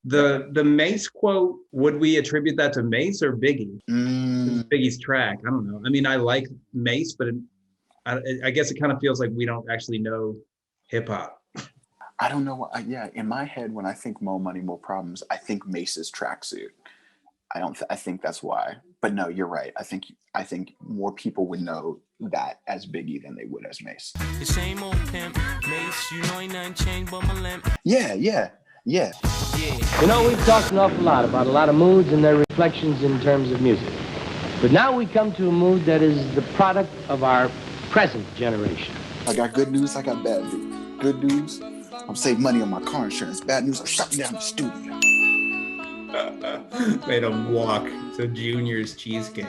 The Mace quote, would we attribute that to Mace or Biggie? Biggie's track. I don't know. I mean, I like Mace, but I guess it kind of feels like we don't actually know hip hop. I don't know. Yeah, in my head, when I think Mo Money, Mo Problems, I think Mace's tracksuit. I think that's why. But no, you're right. I think more people would know that as Biggie than they would as Mace. The same old pimp, Mace, you know ain't nothing changed but my limp. Yeah. You know, we've talked an awful lot about a lot of moods and their reflections in terms of music. But now we come to a mood that is the product of our present generation. I got good news, I got bad news. Good news, I'm saving money on my car insurance. Bad news, I'm shutting down the studio. Made him walk to Junior's cheesecake.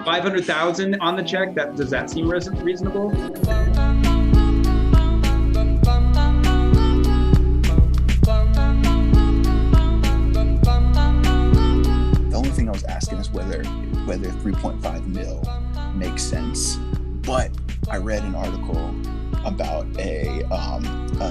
$500,000 on the check. Does that seem reasonable? The only thing I was asking is whether 3.5 mil makes sense. But I read an article about a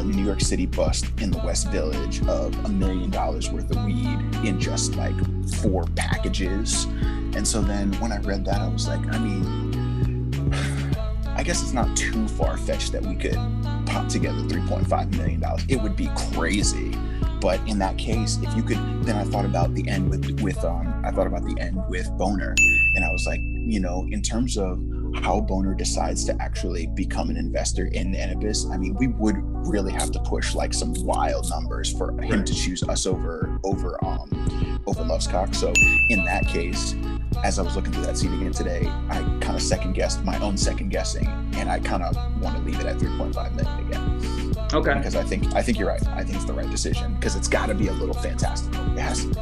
New York City bust in the West Village of $1 million worth of weed in just like 4 packages. And so then when I read that, I was like, I mean, I guess it's not too far-fetched that we could pop together $3.5 million. It would be crazy. But in that case, if you could, then I thought about the end with Boner. And I was like, you know, in terms of how Boner decides to actually become an investor in Nanabis, I mean, we would really have to push like some wild numbers for him to choose us over Lovescock. So in that case, as I was looking through that scene again today, I kind of second guessing, and I kind of want to leave it at 3.5 million again. Okay. Because I think you're right. I think it's the right decision because it's got to be a little fantastical. It has to be.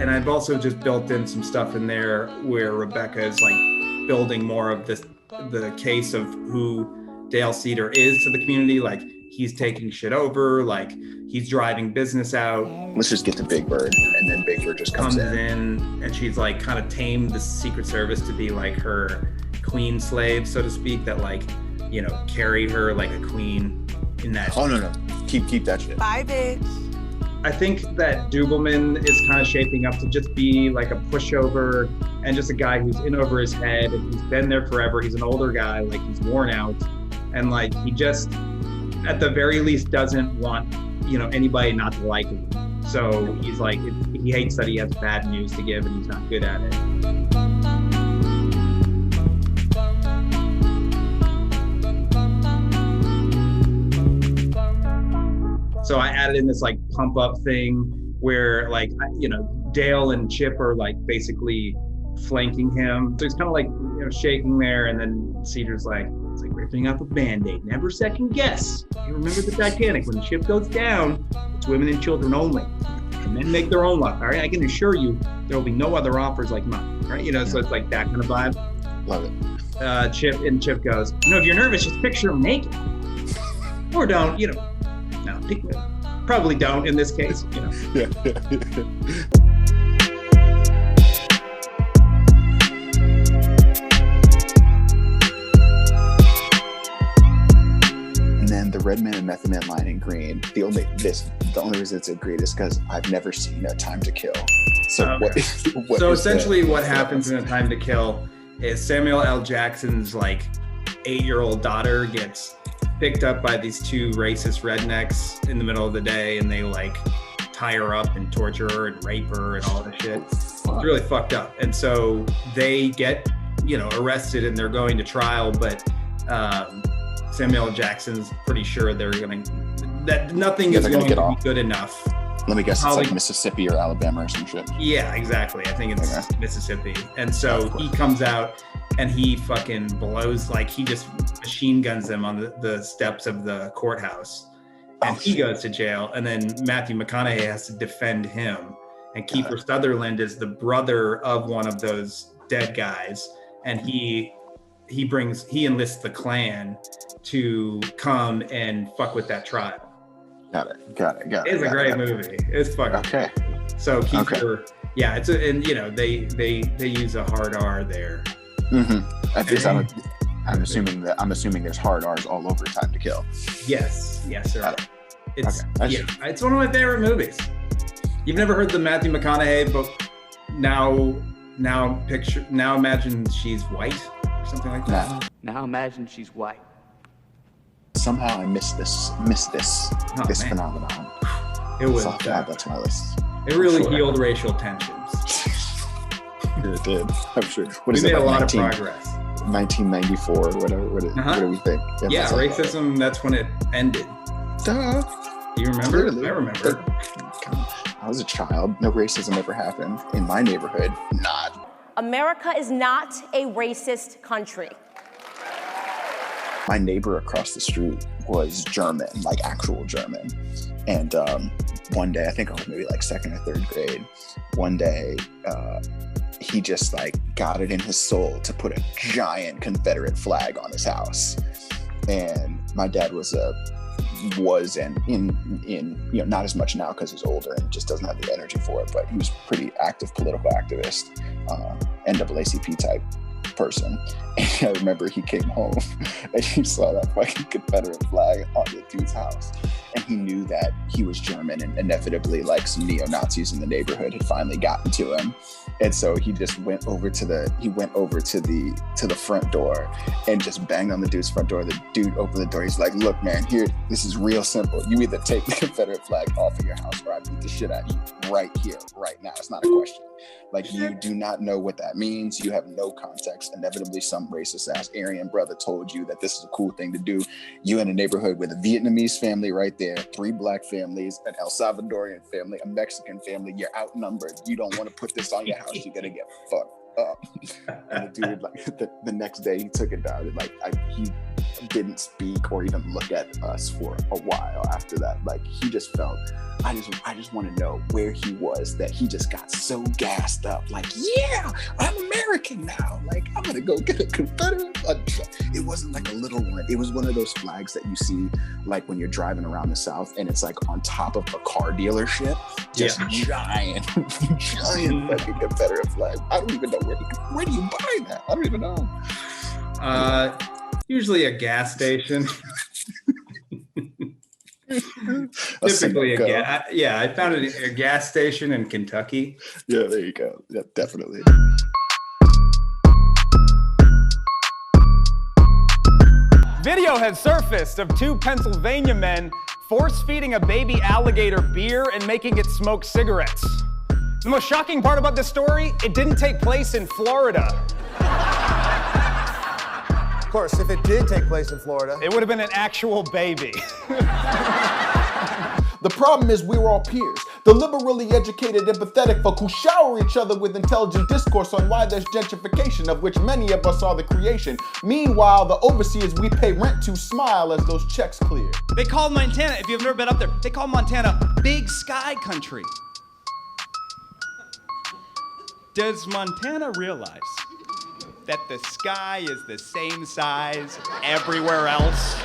And I've also just built in some stuff in there where Rebecca is like building more of the case of who Dale Cedar is to the community. Like he's taking shit over, like he's driving business out. Let's just get to Big Bird, and then Big Bird just comes in and she's like kind of tamed the Secret Service to be like her queen slave, so to speak, that like, you know, carried her like a queen in that. Oh no. Keep that shit. Bye, bitch. I think that Dugelman is kind of shaping up to just be like a pushover and just a guy who's in over his head and he's been there forever. He's an older guy, like he's worn out. And like, he just, at the very least, doesn't want, you know, anybody not to like him. So he's like, he hates that he has bad news to give and he's not good at it. So I added in this like pump up thing where like, you know, Dale and Chip are like basically flanking him. So he's kind of like, you know, shaking there. And then Cedar's like, it's like ripping up a Band-Aid. Never second guess. You remember the Titanic, when the ship goes down, it's women and children only. And men make their own luck, all right? I can assure you there will be no other offers like mine, right? You know, so it's like that kind of vibe. Love it. Chip goes, you know, if you're nervous, just picture him naked. Or don't, you know. No, probably don't in this case, you know. Yeah. And then the Redman and Method Man line in green. The only reason it's in green is because I've never seen A Time to Kill. So okay. So essentially what happens in A Time to Kill is Samuel L. Jackson's like 8-year-old daughter gets picked up by these 2 racist rednecks in the middle of the day, and they like tie her up and torture her and rape her and all this shit. It's really fucked up. And so they get, you know, arrested and they're going to trial, but Samuel L. Jackson's pretty sure that nothing is going to be good enough. Let me guess, it's like Mississippi or Alabama or some shit. Yeah, exactly. I think it's Mississippi. And so he comes out and he fucking blows, like he just machine guns them on the steps of the courthouse. and he goes to jail, and then Matthew McConaughey has to defend him. And Kiefer Sutherland is the brother of one of those dead guys, and he enlists the Klan to come and fuck with that trial. Got it. It's a great movie. It's fucking okay. So Kiefer, yeah, and they use a hard R there. I'm assuming there's hard R's all over Time to Kill. Yes, there are. It's one of my favorite movies. You've never heard the Matthew McConaughey book? Now imagine she's white or something like that. Now imagine she's white. Somehow I missed this phenomenon. It was. So I'll have to add that to my list. It really healed racial tensions. It did. I'm sure. We made a lot of progress. 1994 or whatever. What do we think? Yeah, racism. That's when it ended. Duh. Do you remember? Clearly. I remember. I was a child. No racism ever happened in my neighborhood. Not. America is not a racist country. My neighbor across the street was German, like actual German. And one day, I think I was maybe like second or third grade, one day, he just like got it in his soul to put a giant Confederate flag on his house. And my dad was not as much now because he's older and just doesn't have the energy for it, but he was a pretty active political activist, NAACP type person. And I remember he came home and he saw that fucking Confederate flag on the dude's house, and he knew that he was German, and inevitably like some neo-Nazis in the neighborhood had finally gotten to him. And so he just went over to the front door and just banged on the dude's front door. The dude opened the door. He's like, "Look, man, here, this is real simple. You either take the Confederate flag off of your house or I beat the shit out of you right here, right now. It's not a question. Like, you do not know what that means. You have no context. Inevitably, some racist ass Aryan brother told you that this is a cool thing to do. You in a neighborhood with a Vietnamese family right there, 3 black families, an El Salvadorian family, a Mexican family. You're outnumbered. You don't want to put this on your house. You're gonna get fucked up." And the dude, like the next day, he took it down. And he didn't speak or even look at us for a while after that. Like, he just felt, I just want to know where he was that he just got so gassed up. Like, yeah, I'm American now. Like, I'm gonna go get a Confederate. It wasn't like a little one. It was one of those flags that you see like when you're driving around the South and it's like on top of a car dealership. Just giant fucking Confederate flag. I don't even know where do you buy that? I don't even know. Usually a gas station. Typically a gas. Yeah, I found it at a gas station in Kentucky. Yeah, there you go. Yeah, definitely. Video has surfaced of 2 Pennsylvania men force-feeding a baby alligator beer and making it smoke cigarettes. The most shocking part about this story, it didn't take place in Florida. Of course, if it did take place in Florida, it would have been an actual baby. The problem is we were all peers. The liberally educated, empathetic folk who shower each other with intelligent discourse on why there's gentrification, of which many of us are the creation. Meanwhile, the overseers we pay rent to smile as those checks clear. They call Montana, if you've never been up there, they call Montana Big Sky Country. Does Montana realize that the sky is the same size everywhere else?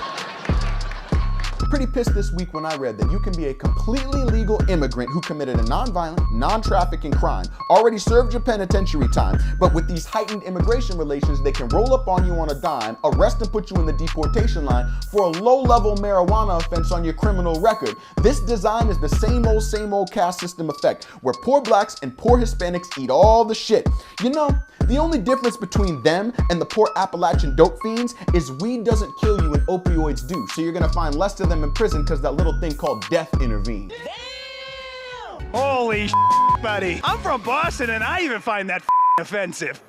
Pretty pissed this week when I read that you can be a completely legal immigrant who committed a non-violent, non-trafficking crime, already served your penitentiary time, but with these heightened immigration relations, they can roll up on you on a dime, arrest and put you in the deportation line for a low-level marijuana offense on your criminal record. This design is the same old caste system effect, where poor blacks and poor Hispanics eat all the shit. You know, the only difference between them and the poor Appalachian dope fiends is weed doesn't kill you and opioids do, so you're gonna find less of them in prison because that little thing called death intervened. Damn! Holy shit, buddy. I'm from Boston and I even find that offensive.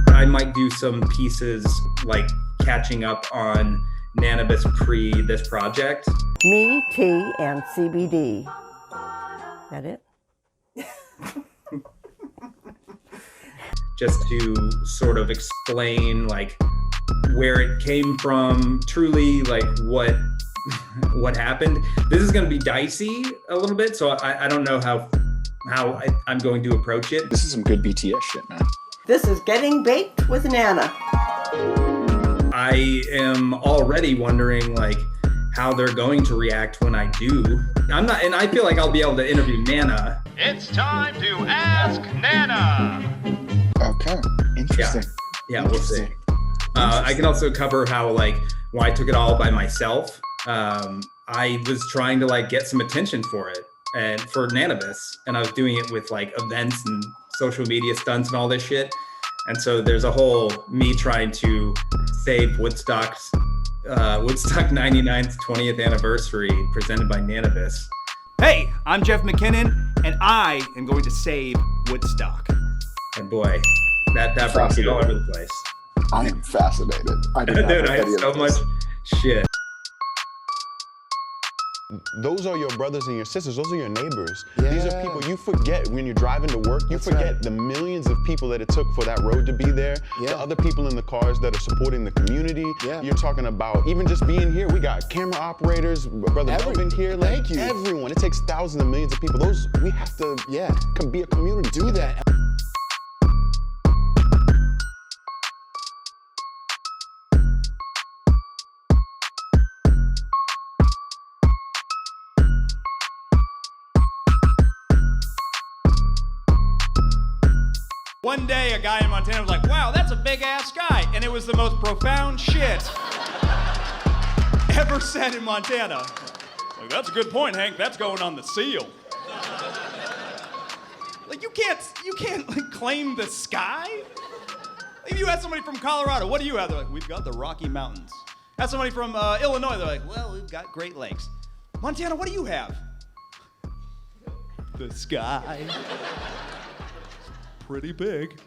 I might do some pieces like catching up on Nanabis pre this project. Me, tea, and CBD. That it? Just to sort of explain like where it came from, truly like what happened. This is going to be dicey a little bit, so I don't know how I'm going to approach it. This is some good BTS shit, man. This is Getting Baked with Nana. I am already wondering like how they're going to react when I do. And I feel like I'll be able to interview Nana. It's time to ask Nana. Okay, interesting. Yeah, we'll see. I can also cover how why I took it all by myself. I was trying to get some attention for it and for Nanabis, and I was doing it with events and social media stunts and all this shit. And so there's a whole me trying to save Woodstock's Woodstock 99th 20th anniversary presented by Nanabis. Hey, I'm Jeff McKinnon, and I am going to save Woodstock. And boy, that brought me all over the place. I am fascinated. I did not Dude, know I had any of so this. much shit. Those are your brothers and your sisters. Those are your neighbors. These are people you forget when you're driving to work. You forget the millions of people that it took for that road to be there. The other people in the cars that are supporting the community. You're talking about even just being here. We got camera operators, Brother Melvin here. Thank you. Everyone. It takes thousands and millions of people. Those, we have to be a community. Do that. One day, a guy in Montana was like, wow, that's a big-ass guy. And it was the most profound shit ever said in Montana. Like, that's a good point, Hank. That's going on the seal. You can't claim the sky. If you ask somebody from Colorado, what do you have? They're like, we've got the Rocky Mountains. Ask somebody from Illinois, they're like, well, we've got Great Lakes. Montana, what do you have? The sky. Pretty big.